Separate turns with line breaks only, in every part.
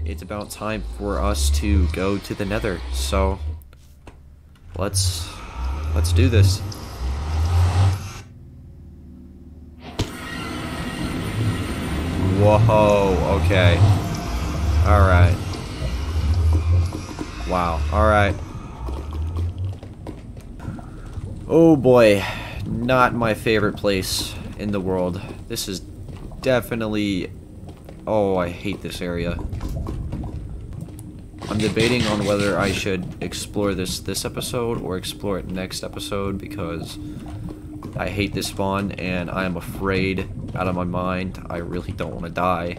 it's about time for us to go to the Nether. So let's do this. Whoa, okay. Alright. Wow, alright. Oh boy, not my favorite place in the world. This is definitely... Oh, I hate this area. I'm debating on whether I should explore this episode or explore it next episode because I hate this spawn and I am afraid out of my mind. I really don't want to die.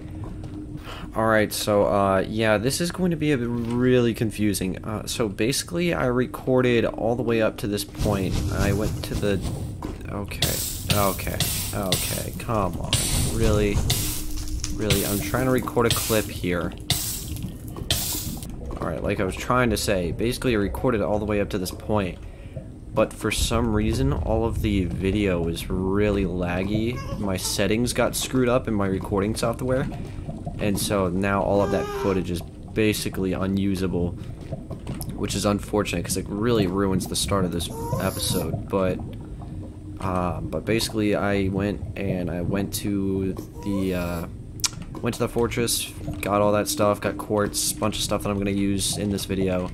Alright, so, yeah, this is going to be really confusing. So basically, I recorded all the way up to this point. I went to the... Okay, come on. Really? Really, I'm trying to record a clip here. Alright, like I was trying to say, basically I recorded all the way up to this point. But for some reason, all of the video is really laggy. My settings got screwed up in my recording software. And so now all of that footage is basically unusable, which is unfortunate because it really ruins the start of this episode. But basically, I went to the fortress, got all that stuff, got quartz, bunch of stuff that I'm gonna use in this video,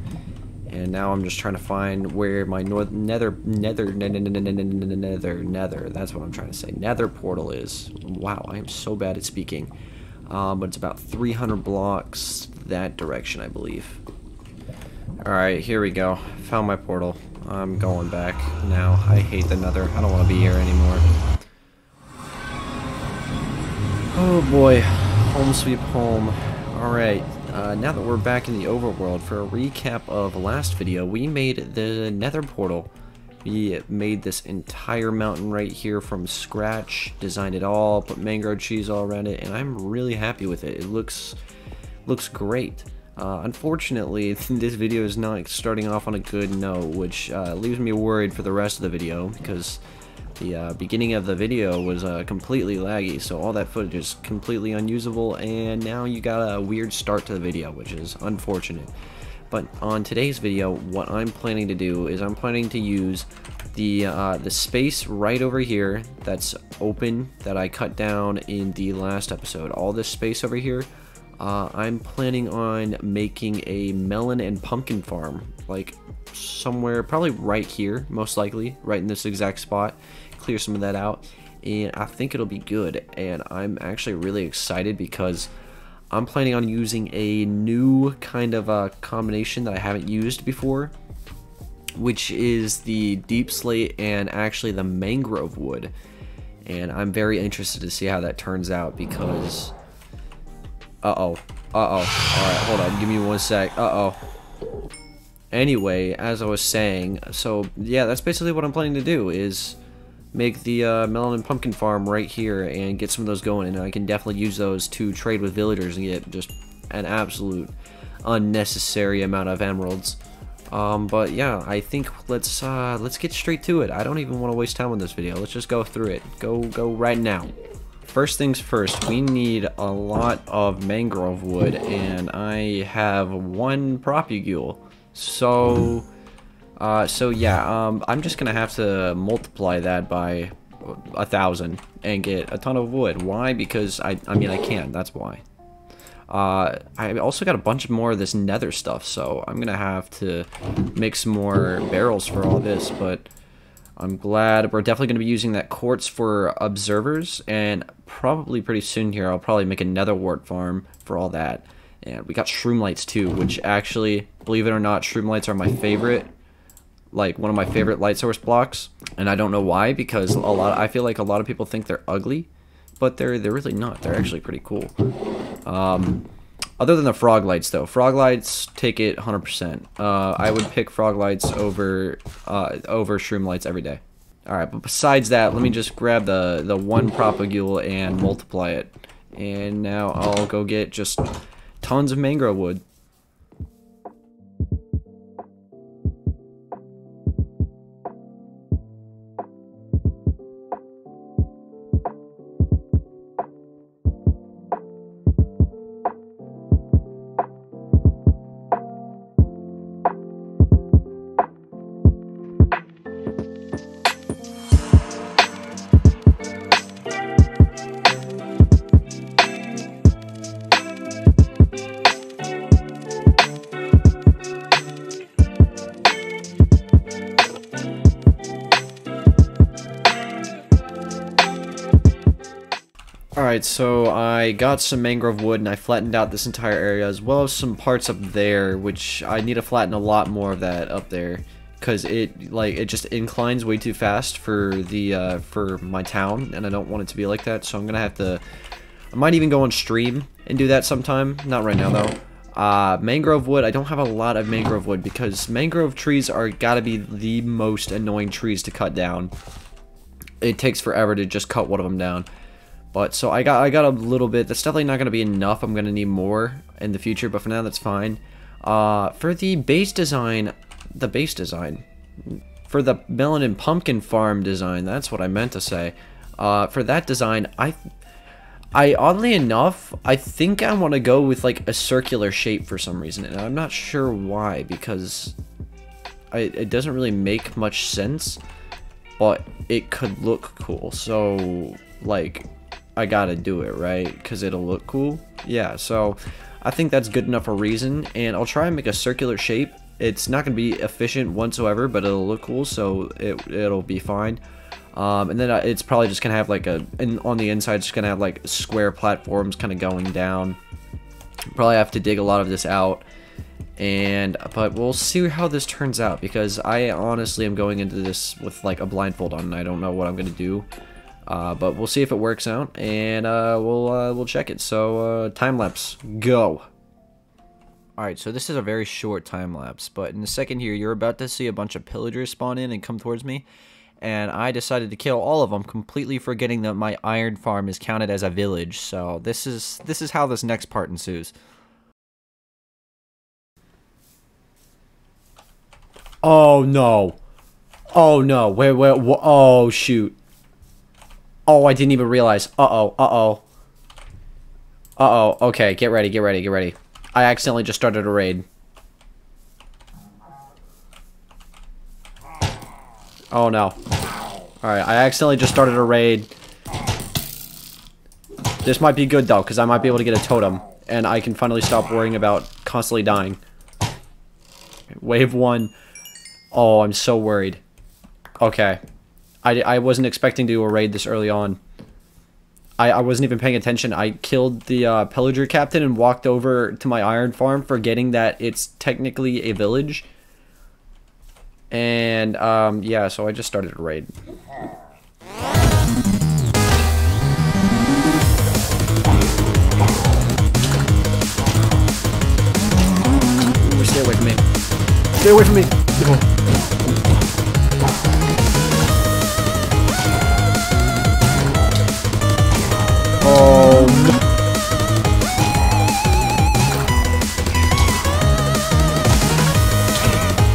and now I'm just trying to find where my nether. That's what I'm trying to say. Nether portal is. Wow, I am so bad at speaking. But it's about 300 blocks that direction, I believe. Alright, here we go. Found my portal. I'm going back now. I hate the Nether. I don't want to be here anymore. Oh boy. Home sweet home. Alright, now that we're back in the overworld, for a recap of last video, we made the Nether portal. We made this entire mountain right here from scratch, designed it all, put mangrove trees all around it, and I'm really happy with it. It looks great. Unfortunately, this video is not starting off on a good note, which leaves me worried for the rest of the video, because the beginning of the video was completely laggy, so all that footage is completely unusable, and now you got a weird start to the video, which is unfortunate. But on today's video, what I'm planning to do is I'm planning to use the space right over here that's open that I cut down in the last episode. All this space over here, I'm planning on making a melon and pumpkin farm, like somewhere, probably right here, most likely, right in this exact spot. Clear some of that out, and I think it'll be good, and I'm actually really excited because I'm planning on using a new kind of a combination that I haven't used before, which is the deep slate and actually the mangrove wood. And I'm very interested to see how that turns out because... Alright, hold on, give me one sec. Anyway, as I was saying, so yeah, that's basically what I'm planning to do, is make the melon and pumpkin farm right here and get some of those going, and I can definitely use those to trade with villagers and get just an absolute unnecessary amount of emeralds. But yeah, I think let's get straight to it. I don't even want to waste time on this video. Let's just go through it. Go right now. First things first, we need a lot of mangrove wood, and I have one propagule. So yeah, I'm just gonna have to multiply that by 1,000 and get a ton of wood. Why? Because I mean I can. That's why. I also got a bunch more of this nether stuff, so I'm gonna have to make some more barrels for all this. But I'm glad we're definitely gonna be using that quartz for observers, and probably pretty soon here I'll probably make a nether wart farm for all that. And we got shroom lights too, which actually, believe it or not, shroom lights are my favorite. Like one of my favorite light source blocks, and I don't know why, because I feel like a lot of people think they're ugly, but they're really not. They're actually pretty cool. Other than the frog lights though, frog lights take it 100%. I would pick frog lights over shroom lights every day. All right, but besides that, let me just grab the one propagule and multiply it, and now I'll go get just tons of mangrove wood. Alright, so I got some mangrove wood and I flattened out this entire area as well as some parts up there, which I need to flatten a lot more of that up there because it just inclines way too fast for the for my town, and I don't want it to be like that. So I'm gonna have to. I might even go on stream and do that sometime. Not right now though. Mangrove wood. I don't have a lot of mangrove wood because mangrove trees are gotta be the most annoying trees to cut down. It takes forever to just cut one of them down. But so I got a little bit. That's definitely not gonna be enough. I'm gonna need more in the future, but for now that's fine. For the base design, for the melon and pumpkin farm design, that's what I meant to say. For that design, I oddly enough, I think I want to go with like a circular shape for some reason, and I'm not sure why, because it doesn't really make much sense, but it could look cool. So like, I gotta do it, right? Because it'll look cool. Yeah, so I think that's good enough for a reason, and I'll try and make a circular shape. It's not gonna be efficient whatsoever, but it'll look cool, so it'll be fine. And then it's probably just gonna have like on the inside, it's gonna have like square platforms kind of going down. Probably have to dig a lot of this out, but we'll see how this turns out, because I honestly am going into this with like a blindfold on, and I don't know what I'm gonna do. But we'll see if it works out, and we'll check it. So time lapse, go. Alright, so this is a very short time lapse, but in a second here, you're about to see a bunch of pillagers spawn in and come towards me, and I decided to kill all of them, completely forgetting that my iron farm is counted as a village. So this is how this next part ensues. Oh no! Oh no! Wait! Oh shoot! Oh, I didn't even realize. Uh-oh. Okay, get ready. I accidentally just started a raid. Oh no. Alright, I accidentally just started a raid. This might be good though, because I might be able to get a totem, and I can finally stop worrying about constantly dying. Wave 1. Oh, I'm so worried. Okay. I wasn't expecting to do a raid this early on. I wasn't even paying attention. I killed the pillager captain and walked over to my iron farm, forgetting that it's technically a village. And yeah, so I just started a raid. Ooh, stay away from me. Stay away from me. Oh. Oh no.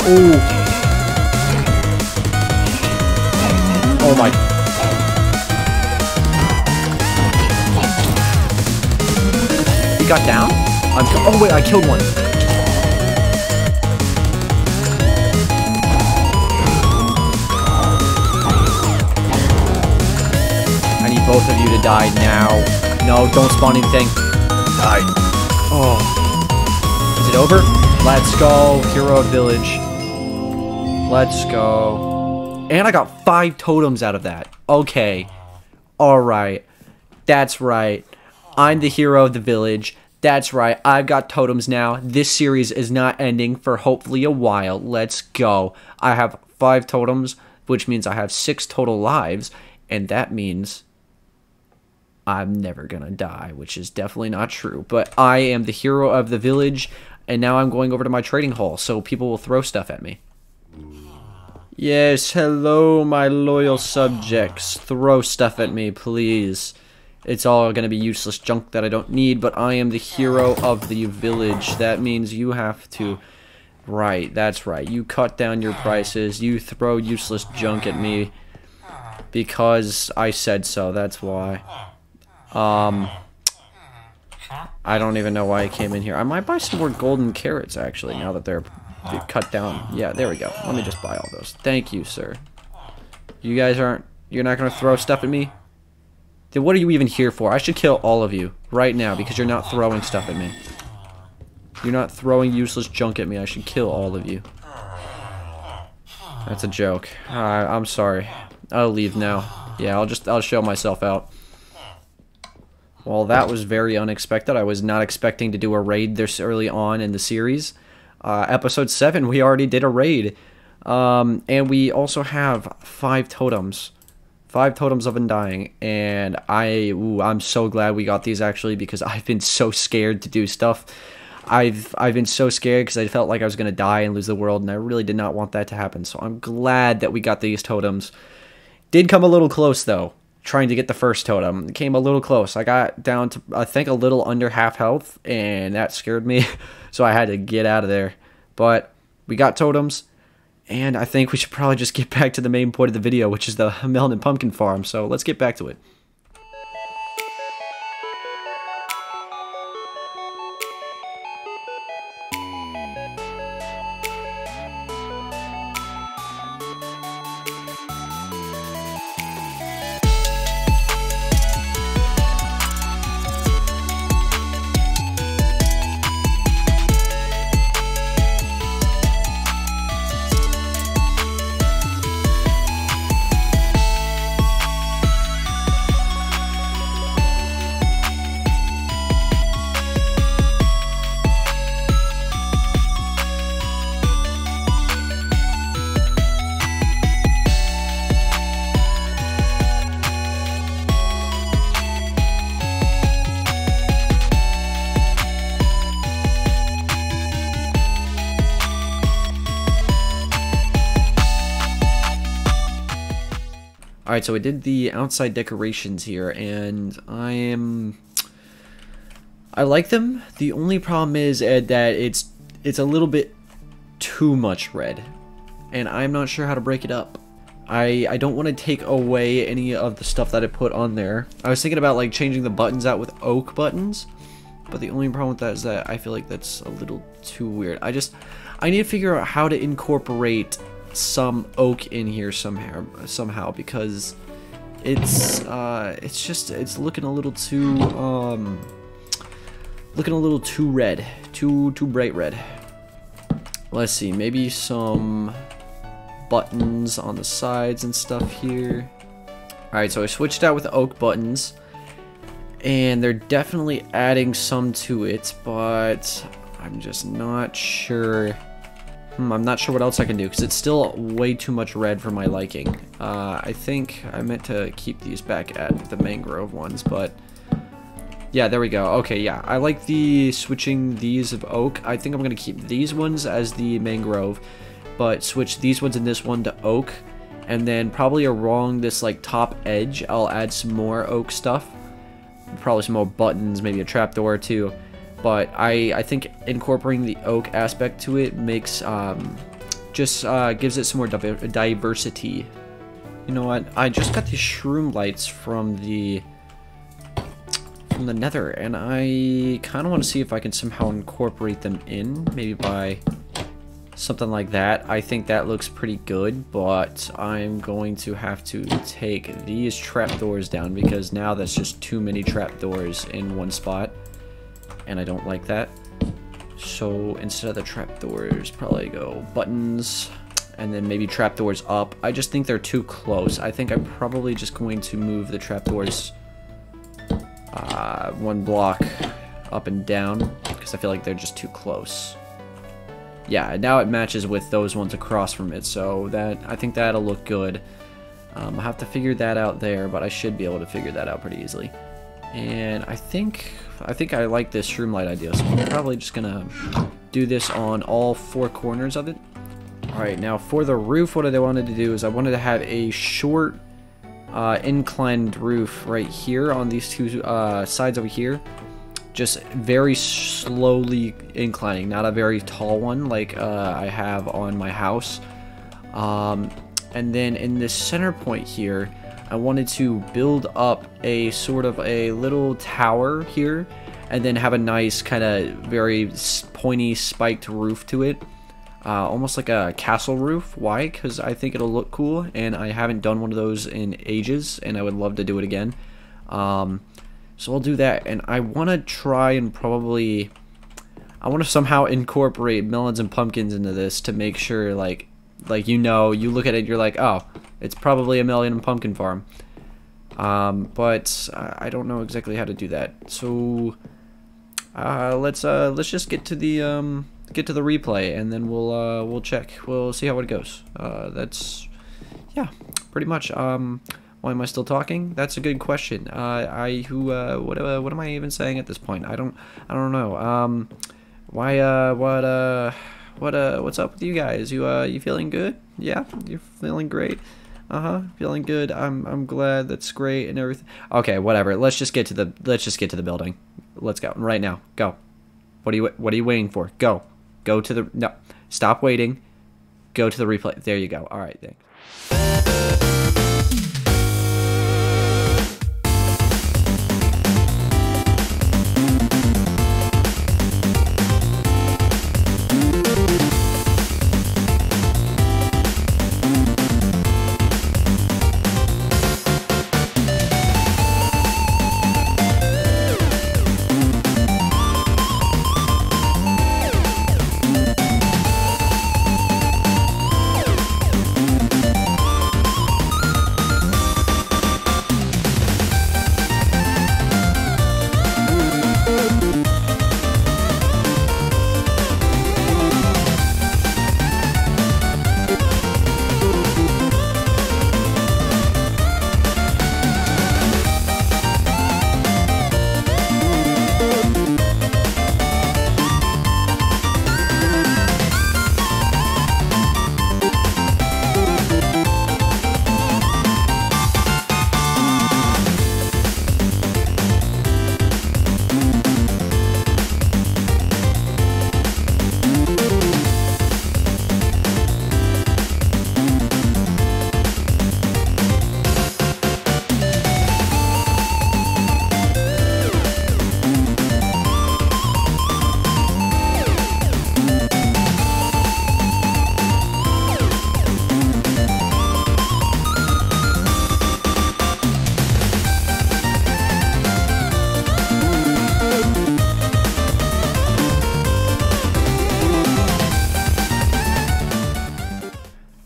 Oh. Oh my. He got down? Oh wait, I killed one. I need both of you to die now. No, don't spawn anything. Die. Oh. Is it over? Let's go. Hero of Village. Let's go. And I got 5 totems out of that. Okay. Alright. That's right. I'm the hero of the village. That's right. I've got totems now. This series is not ending for hopefully a while. Let's go. I have 5 totems, which means I have 6 total lives. And that means I'm never gonna die, which is definitely not true. But I am the hero of the village, and now I'm going over to my trading hall, so people will throw stuff at me. Yes, hello, my loyal subjects. Throw stuff at me, please. It's all gonna be useless junk that I don't need, but I am the hero of the village. That means you have to... Right, that's right. You cut down your prices. You throw useless junk at me. Because I said so, that's why. I don't even know why I came in here. I might buy some more golden carrots, actually, now that they're cut down. Yeah, there we go. Let me just buy all those. Thank you, sir. You guys aren't... You're not gonna throw stuff at me? Then what are you even here for? I should kill all of you right now because you're not throwing stuff at me. You're not throwing useless junk at me. I should kill all of you. That's a joke. I'm sorry. I'll leave now. Yeah, I'll show myself out. Well, that was very unexpected. I was not expecting to do a raid this early on in the series. Episode 7, we already did a raid. And we also have 5 totems. 5 totems of Undying. And I'm so glad we got these, actually, because I've been so scared to do stuff. I've been so scared because I felt like I was going to die and lose the world, and I really did not want that to happen. So I'm glad that we got these totems. Did come a little close, though, trying to get the first totem. It came a little close. I got down to, I think, a little under half health, and that scared me. So I had to get out of there. But we got totems, and I think we should probably just get back to the main point of the video, which is the melon and pumpkin farm. So let's get back to it. Alright, so I did the outside decorations here, and I like them. The only problem is that it's a little bit too much red, and I'm not sure how to break it up. I don't want to take away any of the stuff that I put on there. I was thinking about like changing the buttons out with oak buttons, but the only problem with that is that I feel like that's a little too weird. I need to figure out how to incorporate some oak in here somehow, because it's looking a little too red, too bright red. Let's see, maybe some buttons on the sides and stuff here. Alright, so I switched out with oak buttons, and they're definitely adding some to it, but I'm just not sure. I'm not sure what else I can do, because it's still way too much red for my liking. I think I meant to keep these back at the mangrove ones, but yeah, there we go. Okay, yeah, I like the switching these of oak. I think I'm going to keep these ones as the mangrove, but switch these ones and this one to oak, and then probably along this like top edge, I'll add some more oak stuff. Probably some more buttons, maybe a trapdoor or two. But I think incorporating the oak aspect to it makes gives it some more diversity. You know what? I just got these shroom lights from the Nether, and I kind of want to see if I can somehow incorporate them in, maybe by something like that. I think that looks pretty good, but I'm going to have to take these trapdoors down, because now that's just too many trapdoors in one spot. And I don't like that. So instead of the trapdoors, probably go buttons, and then maybe trapdoors up. I just think they're too close. I think I'm probably just going to move the trapdoors one block up and down, because I feel like they're just too close. Yeah, now it matches with those ones across from it, so I think that'll look good. I'll have to figure that out there, but I should be able to figure that out pretty easily. And I think I like this shroom light idea, so I'm probably just gonna do this on all 4 corners of it. Alright, now for the roof, what I wanted to do is I wanted to have a short inclined roof right here on these 2 sides over here. Just very slowly inclining, not a very tall one like I have on my house. And then in this center point here, I wanted to build up a sort of a little tower here, and then have a nice kind of very pointy spiked roof to it. Almost like a castle roof. Why? Because I think it'll look cool, and I haven't done one of those in ages, and I would love to do it again. So I'll do that, and I want to try and I want to somehow incorporate melons and pumpkins into this to make sure, like you look at it, you're like, oh, it's probably a melon and pumpkin farm. But I don't know exactly how to do that. So let's just get to the replay, and then we'll check. We'll see how it goes. That's, yeah, pretty much. Why am I still talking? That's a good question. What am I even saying at this point? I don't know. What's up with you guys? You feeling good? Yeah, you're feeling great. Feeling good. I'm glad. That's great and everything. Okay, whatever. Let's just get to the building. Let's go right now. Go. What are you waiting for? Go. Go to the, no. Stop waiting. Go to the replay. There you go. All right, thanks.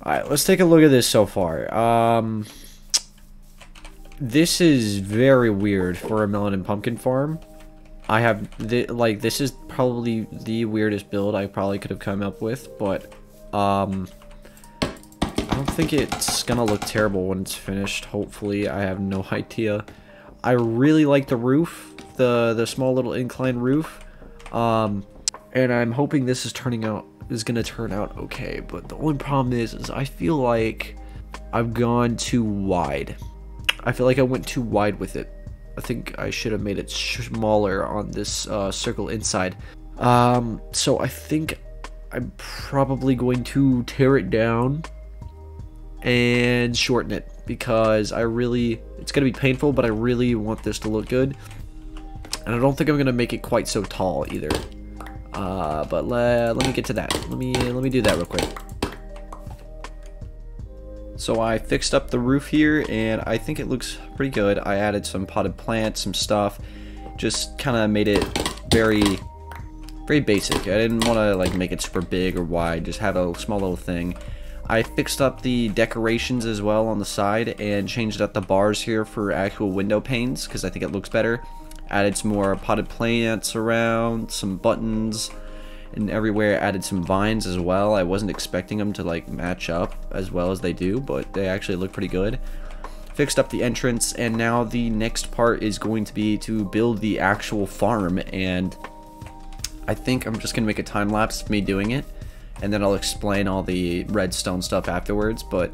Alright, let's take a look at this so far. This is very weird for a melon and pumpkin farm. I have, this is probably the weirdest build I probably could have come up with, but, I don't think it's gonna look terrible when it's finished, hopefully. I have no idea. I really like the roof, the small little incline roof, and I'm hoping this is gonna turn out okay, but the only problem is I feel like I've gone too wide. I feel like I went too wide with it. I think I should have made it smaller on this circle inside. So I think I'm probably going to tear it down and shorten it, because it's gonna be painful, but I really want this to look good. And I don't think I'm gonna make it quite so tall either. But let me get to that. Let me do that real quick. So I fixed up the roof here, and I think it looks pretty good. I added some potted plants, some stuff, just kind of made it very basic. I didn't want to like make it super big or wide, just have a small little thing. I fixed up the decorations as well on the side and changed up the bars here for actual window panes, because I think it looks better. Added some more potted plants around, some buttons, and everywhere. Added some vines as well. I wasn't expecting them to like match up as well as they do, but they actually look pretty good. Fixed up the entrance, and now the next part is going to be to build the actual farm, and I think I'm just gonna make a time lapse of me doing it, and then I'll explain all the redstone stuff afterwards. But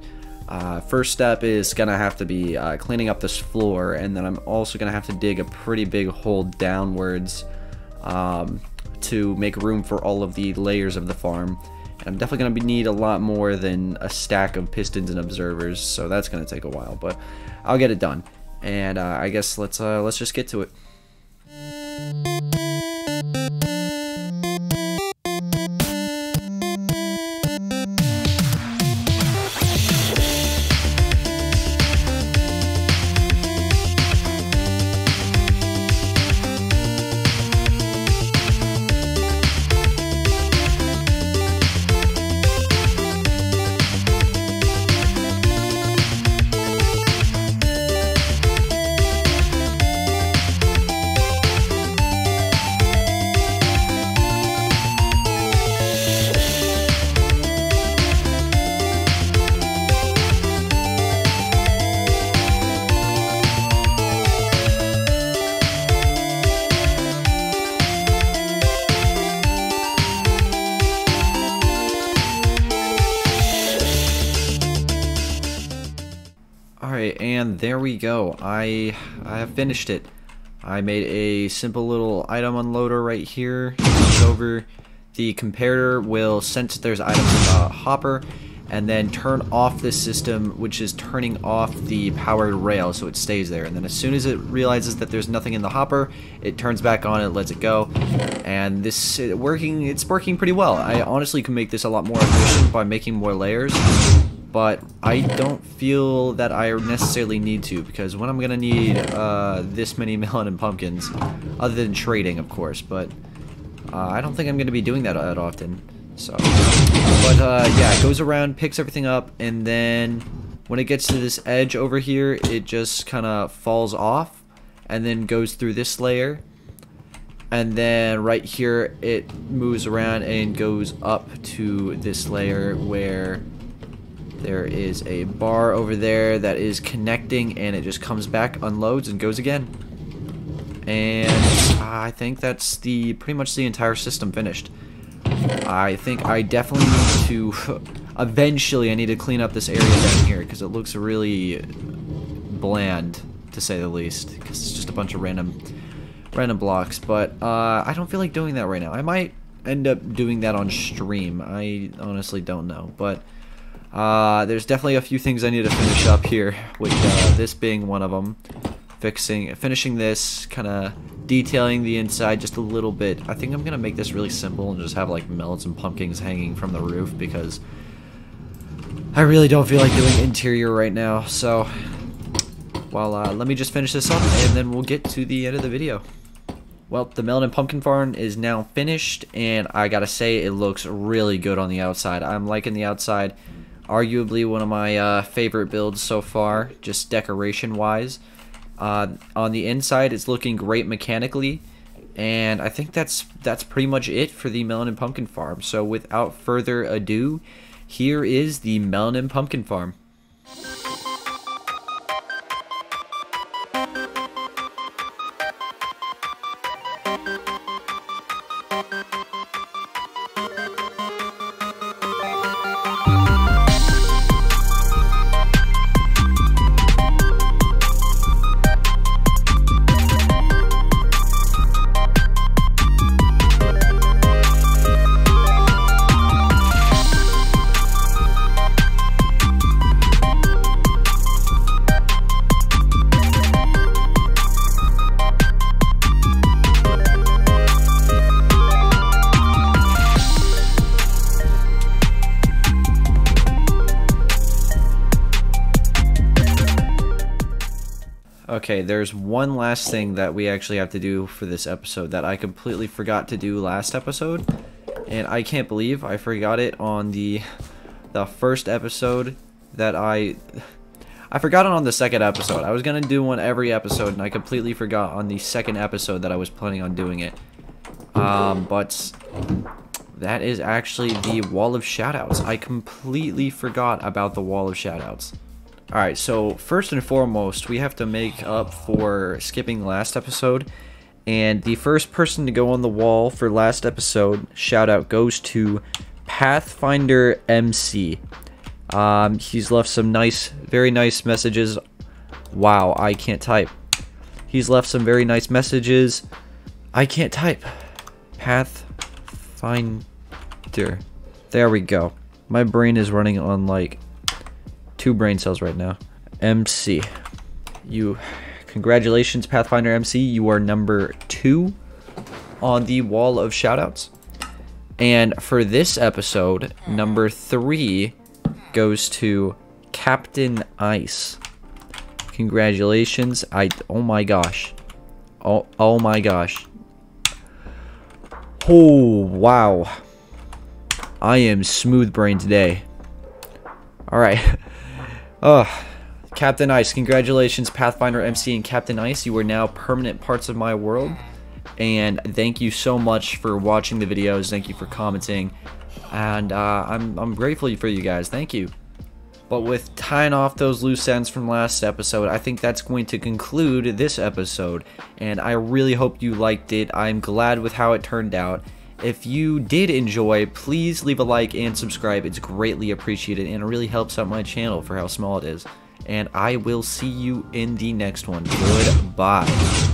first step is gonna have to be cleaning up this floor, and then I'm also gonna have to dig a pretty big hole downwards to make room for all of the layers of the farm. And I'm definitely gonna need a lot more than a stack of pistons and observers, so that's gonna take a while, but I'll get it done. And I guess let's just get to it. Alright, and there we go. I have finished it. I made a simple little item unloader right here. Over. The comparator will sense there's items in the hopper and then turn off this system, which is turning off the powered rail so it stays there. And then as soon as it realizes that there's nothing in the hopper, it turns back on and lets it go. And it's working pretty well. I honestly can make this a lot more efficient by making more layers, but I don't feel that I necessarily need to, because when I'm gonna need this many melon and pumpkins, other than trading, of course, but I don't think I'm gonna be doing that often. So, but yeah, it goes around, picks everything up, and then when it gets to this edge over here, it just kind of falls off, and then goes through this layer, and then right here it moves around and goes up to this layer where there is a bar over there that is connecting, and it just comes back, unloads, and goes again. And I think that's pretty much the entire system finished. I think I definitely need to, eventually I need to clean up this area down here, because it looks really bland, to say the least, because it's just a bunch of random blocks. But I don't feel like doing that right now. I might end up doing that on stream. I honestly don't know, but there's definitely a few things I need to finish up here, which this being one of them. Finishing this, kind of detailing the inside just a little bit. I think I'm gonna make this really simple and just have like melons and pumpkins hanging from the roof, because I really don't feel like doing interior right now. So, well, let me just finish this up and then we'll get to the end of the video. Well, the melon and pumpkin farm is now finished, and I gotta say it looks really good on the outside. I'm liking the outside. Arguably one of my favorite builds so far, just decoration wise. On the inside, it's looking great mechanically, and I think that's pretty much it for the melon and pumpkin farm. So without further ado, here is the melon and pumpkin farm. Okay, there's one last thing that we actually have to do for this episode that I completely forgot to do last episode, and I can't believe I forgot it on the first episode. That I forgot it on the second episode. I was gonna do one every episode, and I completely forgot on the second episode that I was planning on doing it. But that is actually the wall of shoutouts. I completely forgot about the wall of shoutouts. Alright, so first and foremost, we have to make up for skipping last episode. And the first person to go on the wall for last episode, shout out, goes to Pathfinder MC. He's left some very nice messages. Wow, I can't type. He's left some very nice messages. I can't type. Pathfinder. There we go. My brain is running on like 2 brain cells right now. MC, congratulations, Pathfinder MC. You are number 2 on the wall of shoutouts. And for this episode, number 3 goes to Captain Ice. Congratulations. Oh my gosh. Oh my gosh. Oh wow. I am smooth brain today. Alright. Captain Ice, congratulations, Pathfinder MC and Captain Ice. You are now permanent parts of my world. And thank you so much for watching the videos. Thank you for commenting. And I'm grateful for you guys. Thank you. But with tying off those loose ends from last episode, I think that's going to conclude this episode. And I really hope you liked it. I'm glad with how it turned out. If you did enjoy, please leave a like and subscribe. It's greatly appreciated, and it really helps out my channel for how small it is. and I will see you in the next one. Goodbye.